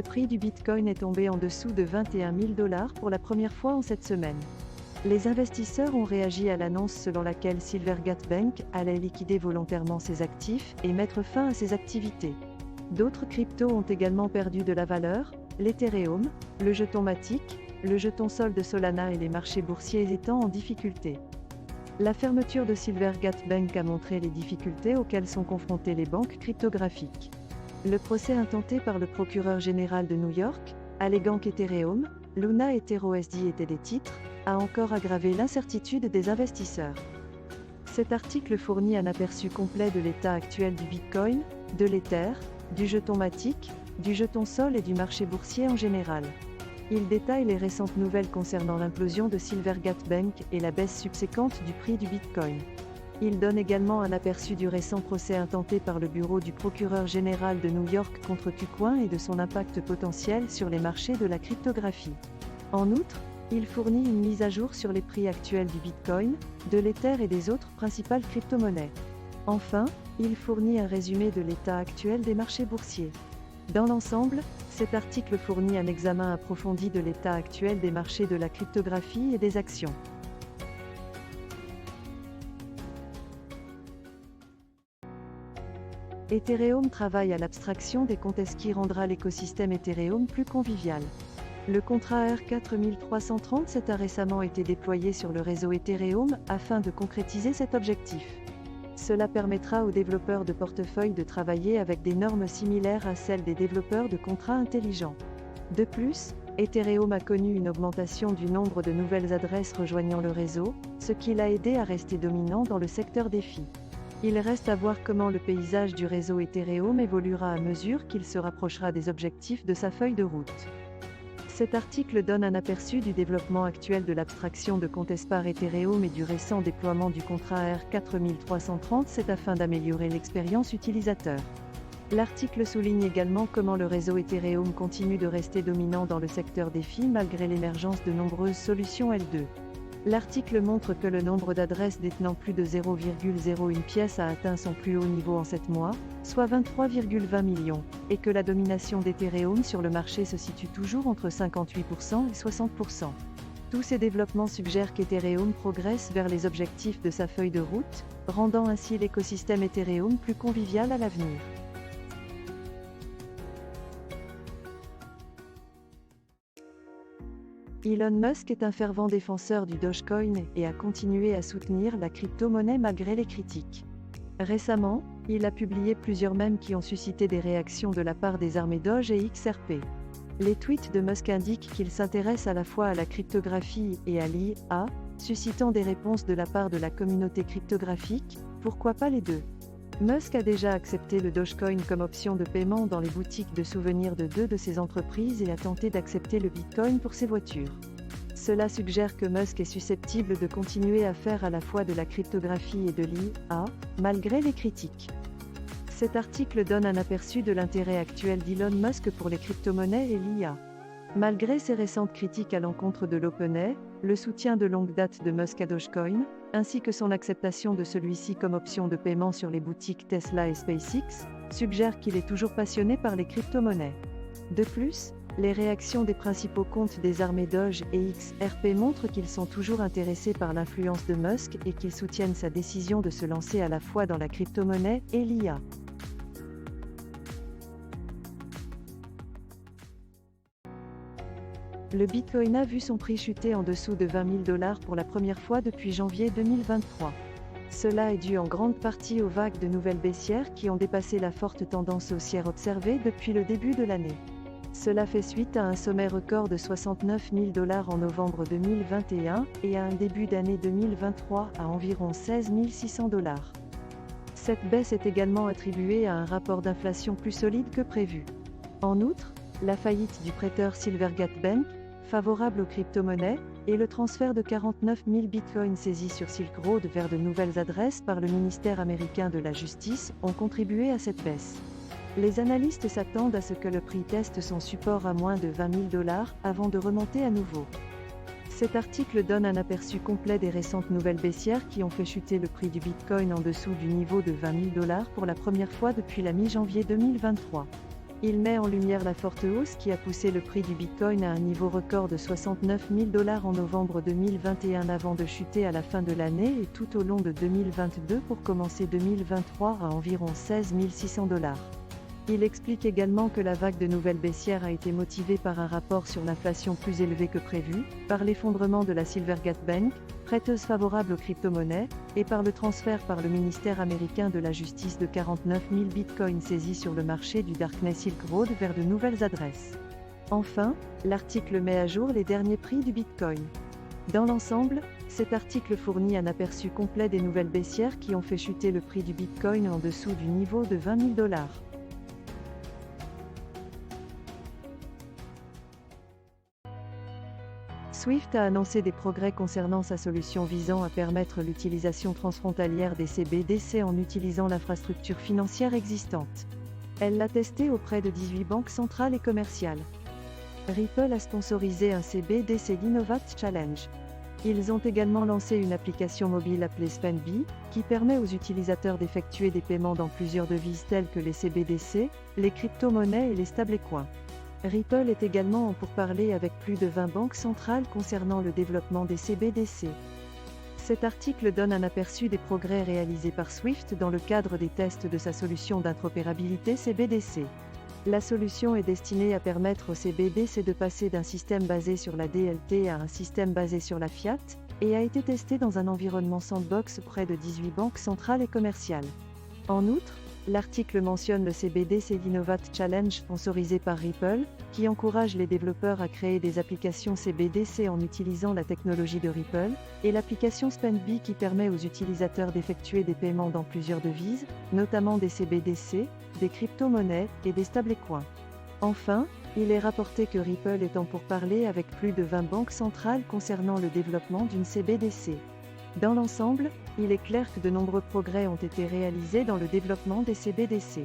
le prix du Bitcoin est tombé en dessous de 21 000 $ pour la première fois en cette semaine. Les investisseurs ont réagi à l'annonce selon laquelle Silvergate Bank allait liquider volontairement ses actifs et mettre fin à ses activités. D'autres cryptos ont également perdu de la valeur, l'Ethereum, le jeton Matic, le jeton Sol de Solana et les marchés boursiers étant en difficulté. La fermeture de Silvergate Bank a montré les difficultés auxquelles sont confrontées les banques cryptographiques. Le procès intenté par le procureur général de New York, alléguant qu'Ethereum, Luna et TerraSD étaient des titres, a encore aggravé l'incertitude des investisseurs. Cet article fournit un aperçu complet de l'état actuel du Bitcoin, de l'Ether, du jeton Matic, du jeton Sol et du marché boursier en général. Il détaille les récentes nouvelles concernant l'implosion de Silvergate Bank et la baisse subséquente du prix du Bitcoin. Il donne également un aperçu du récent procès intenté par le bureau du procureur général de New York contre KuCoin et de son impact potentiel sur les marchés de la cryptographie. En outre, il fournit une mise à jour sur les prix actuels du Bitcoin, de l'Ether et des autres principales crypto-monnaies. Enfin, il fournit un résumé de l'état actuel des marchés boursiers. Dans l'ensemble, cet article fournit un examen approfondi de l'état actuel des marchés de la cryptographie et des actions. Ethereum travaille à l'abstraction des comptes, ce qui rendra l'écosystème Ethereum plus convivial. Le contrat R4337 a récemment été déployé sur le réseau Ethereum afin de concrétiser cet objectif. Cela permettra aux développeurs de portefeuille de travailler avec des normes similaires à celles des développeurs de contrats intelligents. De plus, Ethereum a connu une augmentation du nombre de nouvelles adresses rejoignant le réseau, ce qui l'a aidé à rester dominant dans le secteur DeFi. Il reste à voir comment le paysage du réseau Ethereum évoluera à mesure qu'il se rapprochera des objectifs de sa feuille de route. Cet article donne un aperçu du développement actuel de l'abstraction de comptes par Ethereum et du récent déploiement du contrat R4337 afin d'améliorer l'expérience utilisateur. L'article souligne également comment le réseau Ethereum continue de rester dominant dans le secteur DeFi malgré l'émergence de nombreuses solutions L2. L'article montre que le nombre d'adresses détenant plus de 0,01 pièce a atteint son plus haut niveau en 7 mois, soit 23,20 millions, et que la domination d'Ethereum sur le marché se situe toujours entre 58% et 60%. Tous ces développements suggèrent qu'Ethereum progresse vers les objectifs de sa feuille de route, rendant ainsi l'écosystème Ethereum plus convivial à l'avenir. Elon Musk est un fervent défenseur du Dogecoin et a continué à soutenir la crypto-monnaie malgré les critiques. Récemment, il a publié plusieurs mèmes qui ont suscité des réactions de la part des armées Doge et XRP. Les tweets de Musk indiquent qu'il s'intéresse à la fois à la cryptographie et à l'IA, suscitant des réponses de la part de la communauté cryptographique, pourquoi pas les deux. Musk a déjà accepté le Dogecoin comme option de paiement dans les boutiques de souvenirs de deux de ses entreprises et a tenté d'accepter le Bitcoin pour ses voitures. Cela suggère que Musk est susceptible de continuer à faire à la fois de la cryptographie et de l'IA, malgré les critiques. Cet article donne un aperçu de l'intérêt actuel d'Elon Musk pour les crypto-monnaies et l'IA. Malgré ses récentes critiques à l'encontre de l'OpenAI, le soutien de longue date de Musk à Dogecoin, ainsi que son acceptation de celui-ci comme option de paiement sur les boutiques Tesla et SpaceX, suggère qu'il est toujours passionné par les crypto-monnaies. De plus, les réactions des principaux comptes des armées Doge et XRP montrent qu'ils sont toujours intéressés par l'influence de Musk et qu'ils soutiennent sa décision de se lancer à la fois dans la crypto-monnaie et l'IA. Le Bitcoin a vu son prix chuter en dessous de 20 000 $ pour la première fois depuis janvier 2023. Cela est dû en grande partie aux vagues de nouvelles baissières qui ont dépassé la forte tendance haussière observée depuis le début de l'année. Cela fait suite à un sommet record de 69 000 $ en novembre 2021 et à un début d'année 2023 à environ 16 600 $. Cette baisse est également attribuée à un rapport d'inflation plus solide que prévu. En outre, la faillite du prêteur Silvergate Bank, favorable aux crypto-monnaies, et le transfert de 49 000 bitcoins saisis sur Silk Road vers de nouvelles adresses par le ministère américain de la Justice ont contribué à cette baisse. Les analystes s'attendent à ce que le prix teste son support à moins de 20 000 $ avant de remonter à nouveau. Cet article donne un aperçu complet des récentes nouvelles baissières qui ont fait chuter le prix du Bitcoin en dessous du niveau de 20 000 $ pour la première fois depuis la mi-janvier 2023. Il met en lumière la forte hausse qui a poussé le prix du Bitcoin à un niveau record de 69 000 $ en novembre 2021 avant de chuter à la fin de l'année et tout au long de 2022 pour commencer 2023 à environ 16 600 $. Il explique également que la vague de nouvelles baissières a été motivée par un rapport sur l'inflation plus élevé que prévu, par l'effondrement de la Silvergate Bank, prêteuse favorable aux crypto-monnaies, et par le transfert par le ministère américain de la Justice de 49 000 bitcoins saisis sur le marché du Darknet Silk Road vers de nouvelles adresses. Enfin, l'article met à jour les derniers prix du Bitcoin. Dans l'ensemble, cet article fournit un aperçu complet des nouvelles baissières qui ont fait chuter le prix du Bitcoin en dessous du niveau de 20 000 $. Swift a annoncé des progrès concernant sa solution visant à permettre l'utilisation transfrontalière des CBDC en utilisant l'infrastructure financière existante. Elle l'a testé auprès de 18 banques centrales et commerciales. Ripple a sponsorisé un CBDC l'Innovate Challenge. Ils ont également lancé une application mobile appelée SpendBee, qui permet aux utilisateurs d'effectuer des paiements dans plusieurs devises telles que les CBDC, les crypto-monnaies et les stablecoins. Ripple est également en pourparlers avec plus de 20 banques centrales concernant le développement des CBDC. Cet article donne un aperçu des progrès réalisés par Swift dans le cadre des tests de sa solution d'interopérabilité CBDC. La solution est destinée à permettre aux CBDC de passer d'un système basé sur la DLT à un système basé sur la fiat, et a été testée dans un environnement sandbox près de 18 banques centrales et commerciales. En outre, l'article mentionne le CBDC l'Innovate Challenge sponsorisé par Ripple, qui encourage les développeurs à créer des applications CBDC en utilisant la technologie de Ripple, et l'application SpendBee qui permet aux utilisateurs d'effectuer des paiements dans plusieurs devises, notamment des CBDC, des crypto-monnaies et des stablecoins. Enfin, il est rapporté que Ripple est en pourparlers avec plus de 20 banques centrales concernant le développement d'une CBDC. Dans l'ensemble, il est clair que de nombreux progrès ont été réalisés dans le développement des CBDC.